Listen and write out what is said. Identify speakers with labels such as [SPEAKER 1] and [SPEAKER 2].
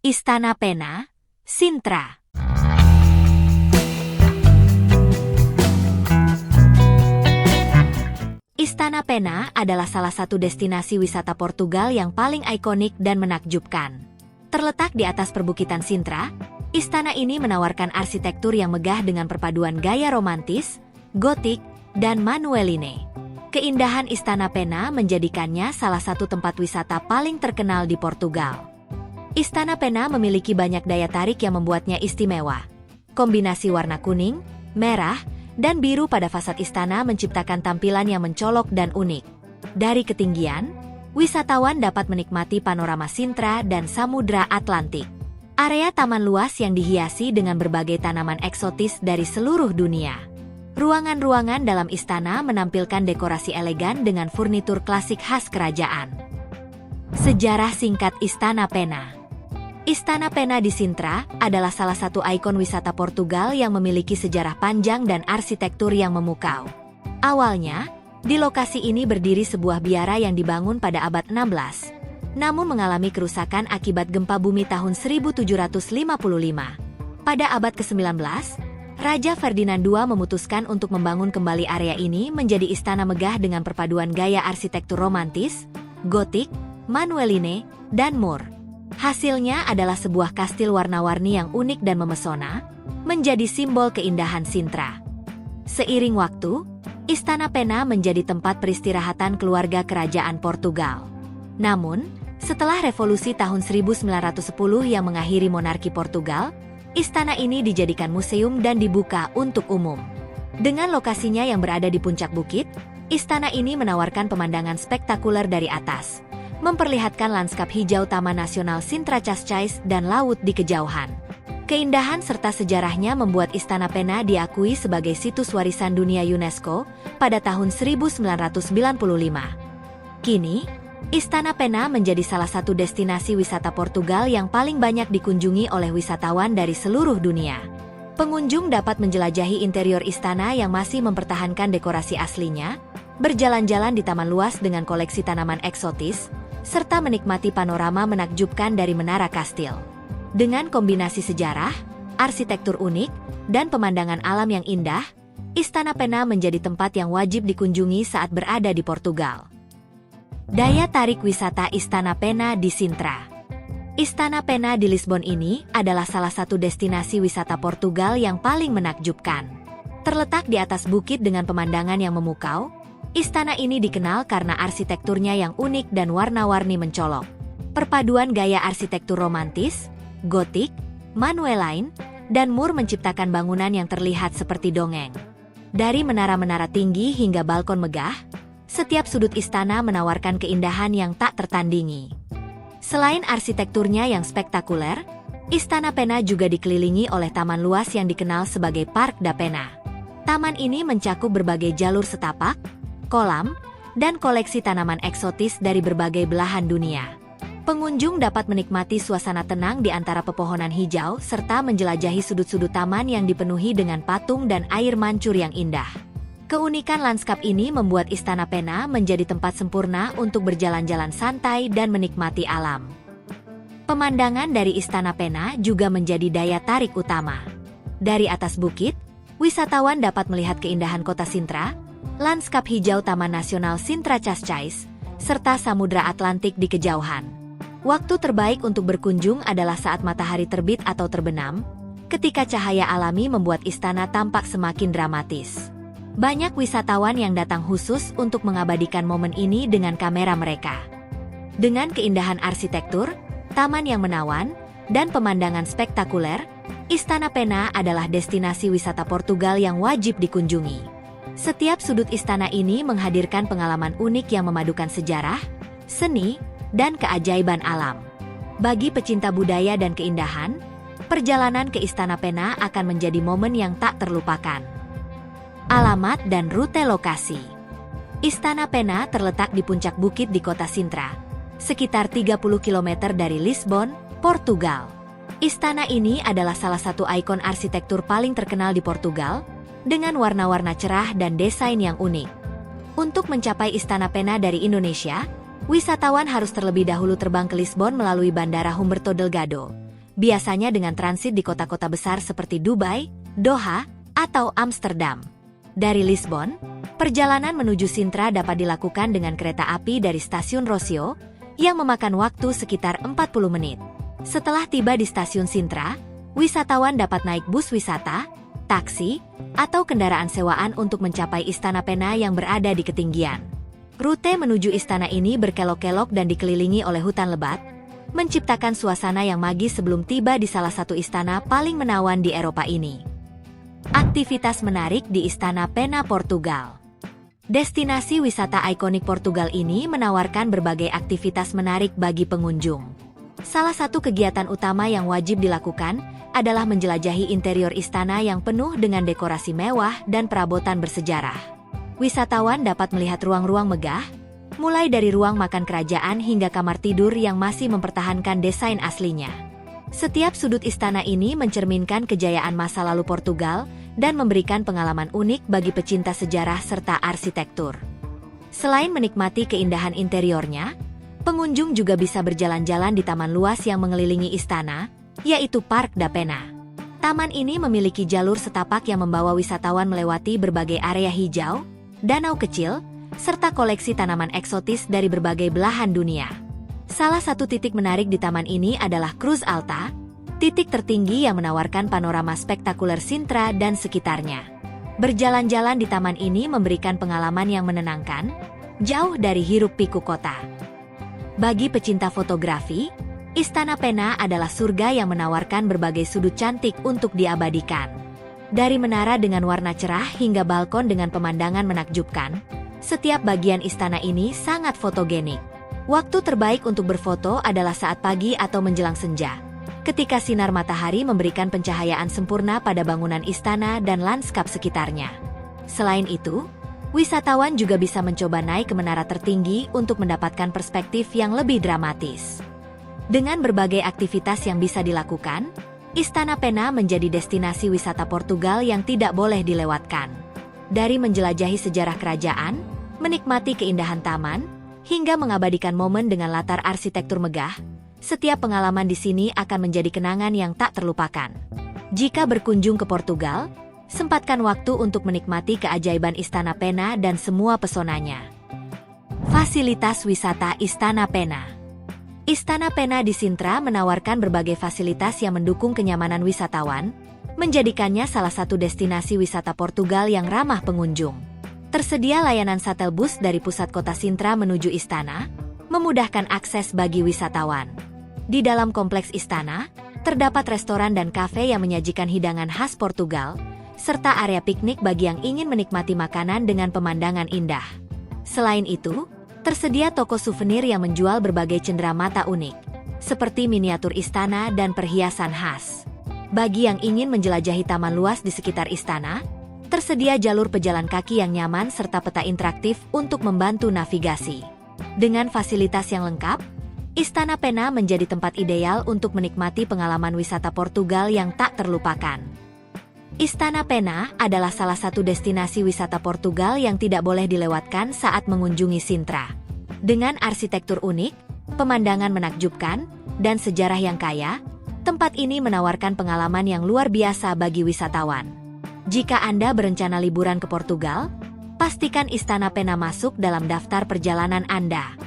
[SPEAKER 1] Istana Pena, Sintra. Istana Pena adalah salah satu destinasi wisata Portugal yang paling ikonik dan menakjubkan. Terletak di atas perbukitan Sintra, istana ini menawarkan arsitektur yang megah dengan perpaduan gaya romantis, gotik, dan manueline. Keindahan Istana Pena menjadikannya salah satu tempat wisata paling terkenal di Portugal. Istana Pena memiliki banyak daya tarik yang membuatnya istimewa. Kombinasi warna kuning, merah, dan biru pada fasad istana menciptakan tampilan yang mencolok dan unik. Dari ketinggian, wisatawan dapat menikmati panorama Sintra dan Samudra Atlantik. Area taman luas yang dihiasi dengan berbagai tanaman eksotis dari seluruh dunia. Ruangan-ruangan dalam istana menampilkan dekorasi elegan dengan furnitur klasik khas kerajaan. Sejarah singkat Istana Pena. Istana Pena di Sintra adalah salah satu ikon wisata Portugal yang memiliki sejarah panjang dan arsitektur yang memukau. Awalnya, di lokasi ini berdiri sebuah biara yang dibangun pada abad 16, namun mengalami kerusakan akibat gempa bumi tahun 1755. Pada abad ke-19, Raja Ferdinand II memutuskan untuk membangun kembali area ini menjadi istana megah dengan perpaduan gaya arsitektur romantis, gotik, manueline, dan mur. Hasilnya adalah sebuah kastil warna-warni yang unik dan memesona, menjadi simbol keindahan Sintra. Seiring waktu, Istana Pena menjadi tempat peristirahatan keluarga kerajaan Portugal. Namun, setelah revolusi tahun 1910 yang mengakhiri monarki Portugal, istana ini dijadikan museum dan dibuka untuk umum. Dengan lokasinya yang berada di puncak bukit, istana ini menawarkan pemandangan spektakuler dari atas, memperlihatkan lanskap hijau Taman Nasional Sintra Cascais dan laut di kejauhan. Keindahan serta sejarahnya membuat Istana Pena diakui sebagai situs warisan dunia UNESCO pada tahun 1995. Kini, Istana Pena menjadi salah satu destinasi wisata Portugal yang paling banyak dikunjungi oleh wisatawan dari seluruh dunia. Pengunjung dapat menjelajahi interior istana yang masih mempertahankan dekorasi aslinya, berjalan-jalan di taman luas dengan koleksi tanaman eksotis, serta menikmati panorama menakjubkan dari menara kastil. Dengan kombinasi sejarah, arsitektur unik, dan pemandangan alam yang indah, Istana Pena menjadi tempat yang wajib dikunjungi saat berada di Portugal. Daya tarik wisata Istana Pena di Sintra. Istana Pena di Lisbon ini adalah salah satu destinasi wisata Portugal yang paling menakjubkan. Terletak di atas bukit dengan pemandangan yang memukau, istana ini dikenal karena arsitekturnya yang unik dan warna-warni mencolok. Perpaduan gaya arsitektur romantis, gotik, manueline, dan mur menciptakan bangunan yang terlihat seperti dongeng. Dari menara-menara tinggi hingga balkon megah, setiap sudut istana menawarkan keindahan yang tak tertandingi. Selain arsitekturnya yang spektakuler, Istana Pena juga dikelilingi oleh taman luas yang dikenal sebagai Park da Pena. Taman ini mencakup berbagai jalur setapak, kolam, dan koleksi tanaman eksotis dari berbagai belahan dunia. Pengunjung dapat menikmati suasana tenang di antara pepohonan hijau serta menjelajahi sudut-sudut taman yang dipenuhi dengan patung dan air mancur yang indah. Keunikan lanskap ini membuat Istana Pena menjadi tempat sempurna untuk berjalan-jalan santai dan menikmati alam. Pemandangan dari Istana Pena juga menjadi daya tarik utama. Dari atas bukit, wisatawan dapat melihat keindahan kota Sintra, lanskap hijau Taman Nasional Sintra Cascais, serta Samudra Atlantik di kejauhan. Waktu terbaik untuk berkunjung adalah saat matahari terbit atau terbenam, ketika cahaya alami membuat istana tampak semakin dramatis. Banyak wisatawan yang datang khusus untuk mengabadikan momen ini dengan kamera mereka. Dengan keindahan arsitektur, taman yang menawan, dan pemandangan spektakuler, Istana Pena adalah destinasi wisata Portugal yang wajib dikunjungi. Setiap sudut istana ini menghadirkan pengalaman unik yang memadukan sejarah, seni, dan keajaiban alam. Bagi pecinta budaya dan keindahan, perjalanan ke Istana Pena akan menjadi momen yang tak terlupakan. Alamat dan rute lokasi. Istana Pena terletak di puncak bukit di kota Sintra, sekitar 30 km dari Lisbon, Portugal. Istana ini adalah salah satu ikon arsitektur paling terkenal di Portugal, dengan warna-warna cerah dan desain yang unik. Untuk mencapai Istana Pena dari Indonesia, wisatawan harus terlebih dahulu terbang ke Lisbon melalui Bandara Humberto Delgado, biasanya dengan transit di kota-kota besar seperti Dubai, Doha, atau Amsterdam. Dari Lisbon, perjalanan menuju Sintra dapat dilakukan dengan kereta api dari stasiun Rossio, yang memakan waktu sekitar 40 menit. Setelah tiba di stasiun Sintra, wisatawan dapat naik bus wisata, taksi, atau kendaraan sewaan untuk mencapai Istana Pena yang berada di ketinggian. Rute menuju istana ini berkelok-kelok dan dikelilingi oleh hutan lebat, menciptakan suasana yang magis sebelum tiba di salah satu istana paling menawan di Eropa ini. Aktivitas menarik di Istana Pena Portugal. Destinasi wisata ikonik Portugal ini menawarkan berbagai aktivitas menarik bagi pengunjung. Salah satu kegiatan utama yang wajib dilakukan adalah menjelajahi interior istana yang penuh dengan dekorasi mewah dan perabotan bersejarah. Wisatawan dapat melihat ruang-ruang megah, mulai dari ruang makan kerajaan hingga kamar tidur yang masih mempertahankan desain aslinya. Setiap sudut istana ini mencerminkan kejayaan masa lalu Portugal dan memberikan pengalaman unik bagi pecinta sejarah serta arsitektur. Selain menikmati keindahan interiornya, pengunjung juga bisa berjalan-jalan di taman luas yang mengelilingi istana, yaitu Parque da Pena. Taman ini memiliki jalur setapak yang membawa wisatawan melewati berbagai area hijau, danau kecil, serta koleksi tanaman eksotis dari berbagai belahan dunia. Salah satu titik menarik di taman ini adalah Cruz Alta, titik tertinggi yang menawarkan panorama spektakuler Sintra dan sekitarnya. Berjalan-jalan di taman ini memberikan pengalaman yang menenangkan, jauh dari hiruk-pikuk kota. Bagi pecinta fotografi, Istana Pena adalah surga yang menawarkan berbagai sudut cantik untuk diabadikan. Dari menara dengan warna cerah hingga balkon dengan pemandangan menakjubkan, setiap bagian istana ini sangat fotogenik. Waktu terbaik untuk berfoto adalah saat pagi atau menjelang senja, ketika sinar matahari memberikan pencahayaan sempurna pada bangunan istana dan lanskap sekitarnya. Selain itu, wisatawan juga bisa mencoba naik ke menara tertinggi untuk mendapatkan perspektif yang lebih dramatis. Dengan berbagai aktivitas yang bisa dilakukan, Istana Pena menjadi destinasi wisata Portugal yang tidak boleh dilewatkan. Dari menjelajahi sejarah kerajaan, menikmati keindahan taman, hingga mengabadikan momen dengan latar arsitektur megah, setiap pengalaman di sini akan menjadi kenangan yang tak terlupakan. Jika berkunjung ke Portugal, sempatkan waktu untuk menikmati keajaiban Istana Pena dan semua pesonanya. Fasilitas wisata Istana Pena. Istana Pena di Sintra menawarkan berbagai fasilitas yang mendukung kenyamanan wisatawan, menjadikannya salah satu destinasi wisata Portugal yang ramah pengunjung. Tersedia layanan shuttle bus dari pusat kota Sintra menuju istana, memudahkan akses bagi wisatawan. Di dalam kompleks istana, terdapat restoran dan kafe yang menyajikan hidangan khas Portugal, serta area piknik bagi yang ingin menikmati makanan dengan pemandangan indah. Selain itu, tersedia toko souvenir yang menjual berbagai cenderamata unik, seperti miniatur istana dan perhiasan khas. Bagi yang ingin menjelajahi taman luas di sekitar istana, tersedia jalur pejalan kaki yang nyaman serta peta interaktif untuk membantu navigasi. Dengan fasilitas yang lengkap, Istana Pena menjadi tempat ideal untuk menikmati pengalaman wisata Portugal yang tak terlupakan. Istana Pena adalah salah satu destinasi wisata Portugal yang tidak boleh dilewatkan saat mengunjungi Sintra. Dengan arsitektur unik, pemandangan menakjubkan, dan sejarah yang kaya, tempat ini menawarkan pengalaman yang luar biasa bagi wisatawan. Jika Anda berencana liburan ke Portugal, pastikan Istana Pena masuk dalam daftar perjalanan Anda.